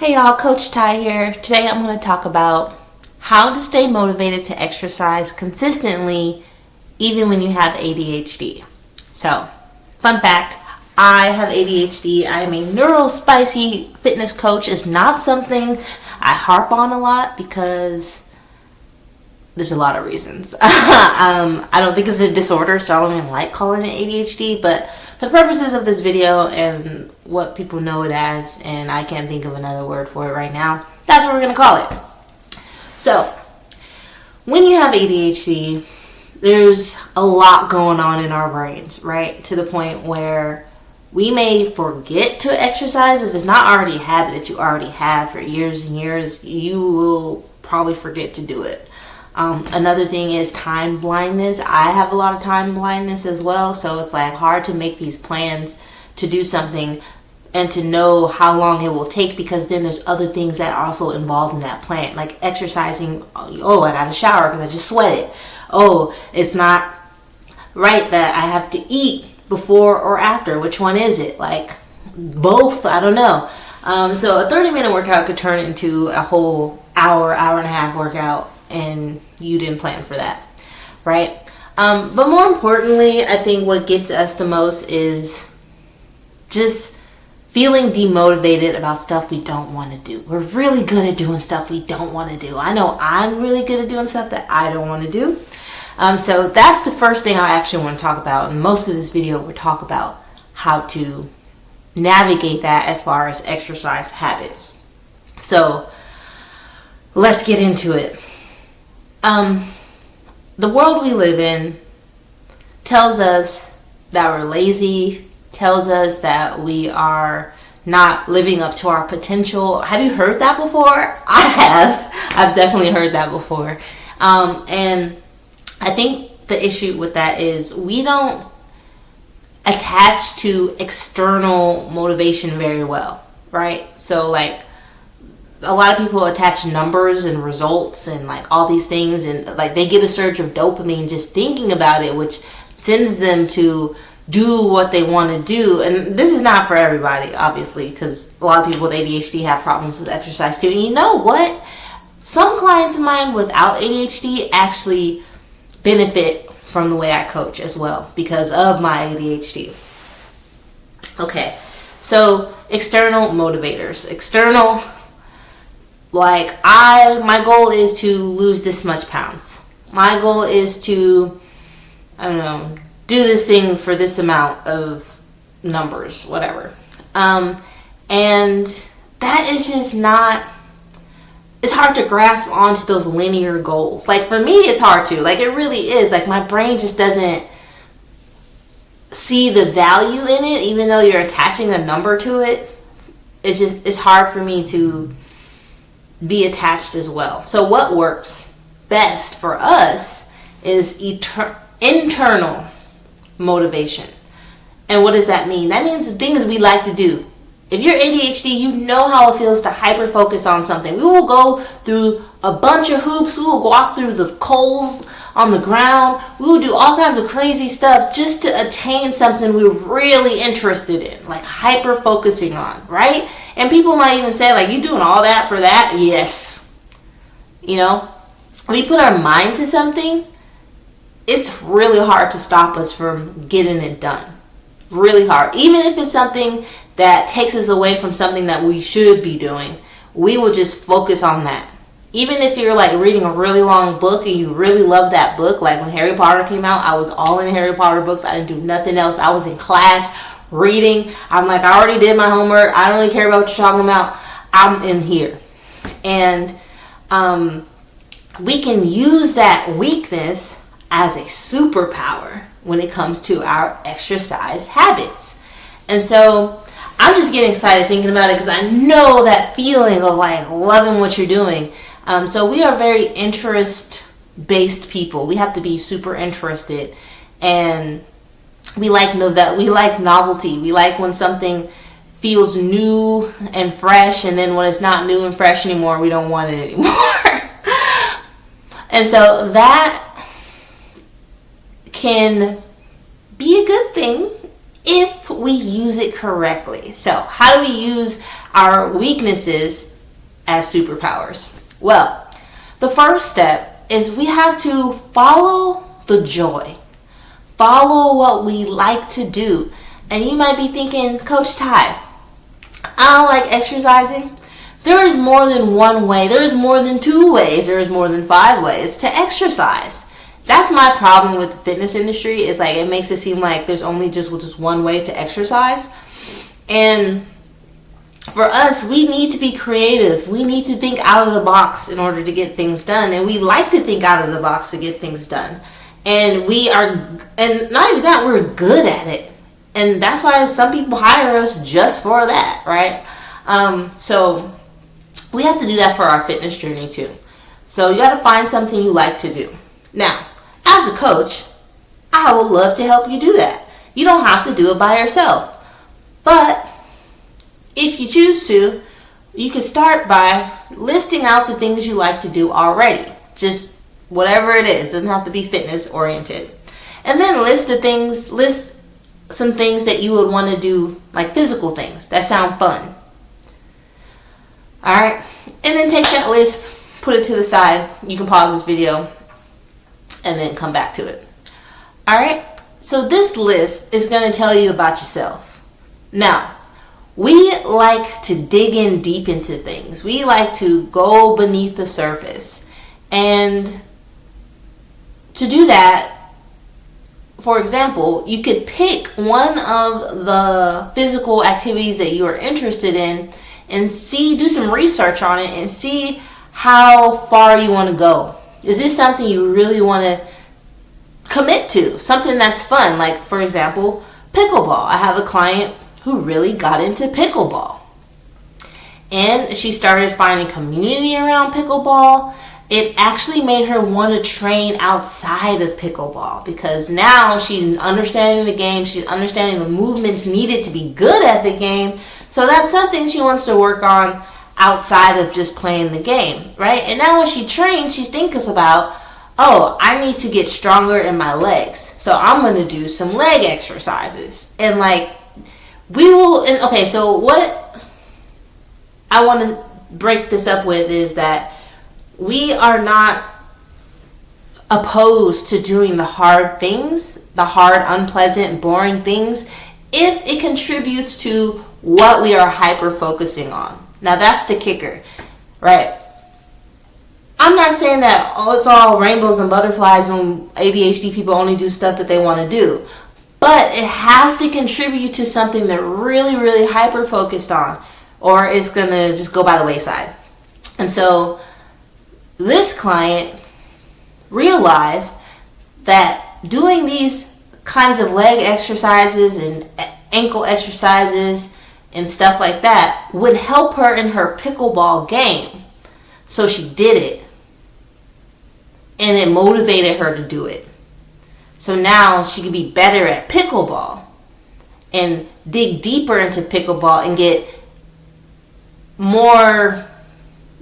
Hey y'all, Coach Ty here. Today I'm going to talk about how to stay motivated to exercise consistently even when you have ADHD. So, fun fact, I have ADHD. I am a neurospicy fitness coach. It's not something I harp on a lot because there's a lot of reasons. I don't think it's a disorder, so I don't even like calling it ADHD, but for the purposes of this video and what people know it as, and I can't think of another word for it right now, that's what we're going to call it. So, when you have ADHD, there's a lot going on in our brains, right? To the point where we may forget to exercise. If it's not already a habit that you already have for years and years, you will probably forget to do it. Another thing is time blindness. I have a lot of time blindness as well, so it's like hard to make these plans to do something and to know how long it will take, because then there's other things that are also involved in that plan, like exercising. Oh, I got to shower because I just sweated. Oh, it's not right that I have to eat before or after. Which one is it? Like both? I don't know. So a 30-minute workout could turn into a whole hour and a half workout, and you didn't plan for that, right? But more importantly, I think what gets us the most is just feeling demotivated about stuff we don't want to do. We're really good at doing stuff we don't want to do. I know I'm really good at doing stuff that I don't want to do. So that's the first thing I actually want to talk about. And most of this video, we'll talk about how to navigate that as far as exercise habits. So let's get into it. The world we live in tells us that we're lazy, tells us that we are not living up to our potential. Have you heard that before? I have. I've definitely heard that before. And I think the issue with that is we don't attach to external motivation very well, right? So like, a lot of people attach numbers and results and like all these things, and like they get a surge of dopamine just thinking about it, which sends them to do what they want to do. And this is not for everybody, obviously, because a lot of people with ADHD have problems with exercise too. And you know what? Some clients of mine without ADHD actually benefit from the way I coach as well because of my ADHD. Okay, so external motivators. My goal is to lose this much pounds. My goal is to, do this thing for this amount of numbers, whatever. And that is just not, it's hard to grasp onto those linear goals. Like for me, it's hard to, like it really is. Like my brain just doesn't see the value in it, even though you're attaching a number to it. It's hard for me to be attached as well. So what works best for us is internal motivation. And what does that mean? That means the things we like to do. If you're ADHD, you know how it feels to hyper focus on something. We will go through a bunch of hoops. We will walk through the coals on the ground. We will do all kinds of crazy stuff just to attain something we're really interested in, like hyper focusing on, right? And people might even say, like, you doing all that for that? Yes. You know, we put our mind to something, it's really hard to stop us from getting it done. Really hard. Even if it's something that takes us away from something that we should be doing, we will just focus on that. Even if you're like reading a really long book and you really love that book, like when Harry Potter came out, I was all in Harry Potter books. I didn't do nothing else. I was in class reading. I'm like, I already did my homework. I don't really care about what you're talking about. I'm in here. And we can use that weakness as a superpower when it comes to our exercise habits. And so I'm just getting excited thinking about it because I know that feeling of like loving what you're doing. So we are very interest-based people. We have to be super interested, and we like novelty. We like when something feels new and fresh, and then when it's not new and fresh anymore, we don't want it anymore. And so that can be a good thing if we use it correctly. So how do we use our weaknesses as superpowers? Well, the first step is we have to follow the joy. Follow what we like to do. And you might be thinking, Coach Ty, I don't like exercising. There is more than one way. There is more than 2 ways. There is more than 5 ways to exercise. That's my problem with the fitness industry. Is like it makes it seem like there's only just one way to exercise. And for us, we need to be creative. We need to think out of the box in order to get things done. And we like to think out of the box to get things done. And and not even that, we're good at it. And that's why some people hire us just for that, right? So we have to do that for our fitness journey too. So you got to find something you like to do. Now, as a coach, I would love to help you do that. You don't have to do it by yourself. But if you choose to, you can start by listing out the things you like to do already. Just whatever it is. Doesn't have to be fitness oriented. And then list some things that you would want to do, like physical things that sound fun. Alright? And then take that list, put it to the side. You can pause this video and then come back to it. Alright? So this list is going to tell you about yourself. Now, we like to dig in deep into things. We like to go beneath the surface. And to do that, for example, you could pick one of the physical activities that you are interested in and do some research on it and see how far you want to go. Is this something you really want to commit to? Something that's fun, like for example, pickleball. I have a client who really got into pickleball. And she started finding community around pickleball. It actually made her want to train outside of pickleball because now she's understanding the game. She's understanding the movements needed to be good at the game. So that's something she wants to work on outside of just playing the game, right? And now when she trains, she thinks about, oh, I need to get stronger in my legs. So I'm going to do some leg exercises. And so what I want to break this up with is that we are not opposed to doing the hard things, the hard, unpleasant, boring things, if it contributes to what we are hyper-focusing on. Now that's the kicker, right? I'm not saying that it's all rainbows and butterflies when ADHD people only do stuff that they want to do. But it has to contribute to something they're really, really hyper-focused on, or it's going to just go by the wayside. And so this client realized that doing these kinds of leg exercises and ankle exercises and stuff like that would help her in her pickleball game. So she did it. And it motivated her to do it. So now she can be better at pickleball and dig deeper into pickleball and get more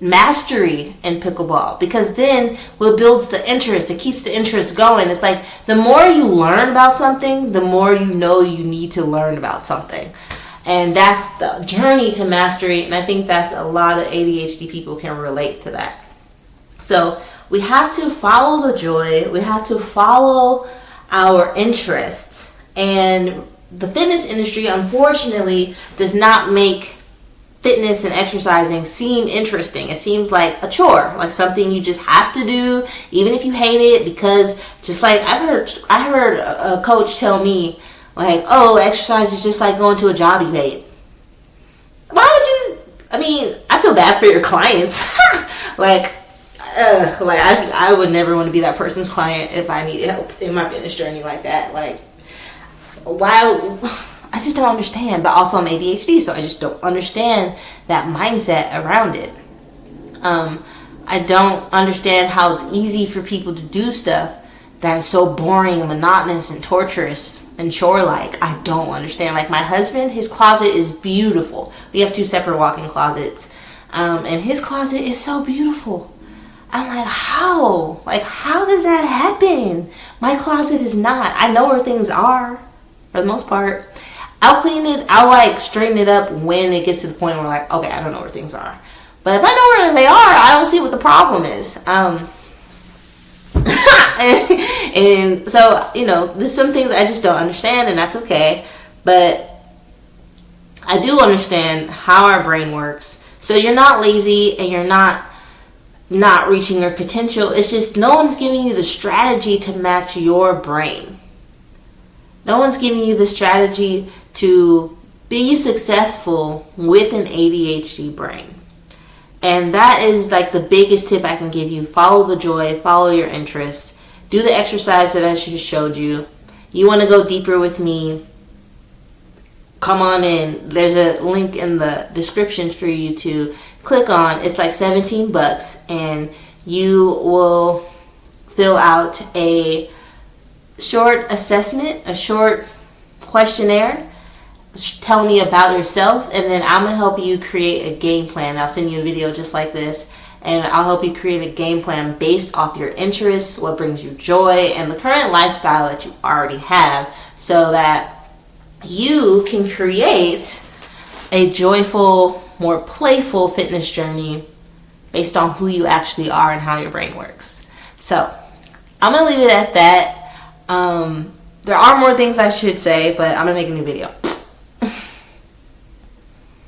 mastery in pickleball, because then what builds the interest, it keeps the interest going. It's like the more you learn about something, the more you know you need to learn about something. And that's the journey to mastery, and I think that's a lot of ADHD people can relate to that. So we have to follow the joy, we have to follow our interests, and the fitness industry unfortunately does not make fitness and exercising seem interesting. It seems like a chore, like something you just have to do, even if you hate it. Because just like I heard a coach tell me, like, oh, exercise is just like going to a job you hate. Why would you? I mean, I feel bad for your clients. I would never want to be that person's client if I needed help in my fitness journey like that. Like, why? I just don't understand. But also I'm ADHD, so I just don't understand that mindset around it. I don't understand how it's easy for people to do stuff that is so boring and monotonous and torturous and chore-like. I don't understand. Like my husband, his closet is beautiful. We have 2 separate walk-in closets. And his closet is so beautiful. I'm like, how? Like, how does that happen? My closet is not. I know where things are, for the most part. I'll clean it, I'll like straighten it up when it gets to the point where like, okay, I don't know where things are. But if I know where they are, I don't see what the problem is. And so, you know, there's some things I just don't understand, and that's okay. But I do understand how our brain works. So you're not lazy and you're not reaching your potential. It's just no one's giving you the strategy to match your brain. No one's giving you the strategy to be successful with an ADHD brain. And that is like the biggest tip I can give you. Follow the joy, follow your interest, do the exercise that I just showed you. You want to go deeper with me, come on in. There's a link in the description for you to click on. It's like $17 and you will fill out a short assessment, a short questionnaire telling me about yourself, and then I'm going to help you create a game plan. I'll send you a video just like this, and I'll help you create a game plan based off your interests, what brings you joy, and the current lifestyle that you already have, so that you can create a joyful, more playful fitness journey based on who you actually are and how your brain works. So I'm going to leave it at that. There are more things I should say, but I'm going to make a new video.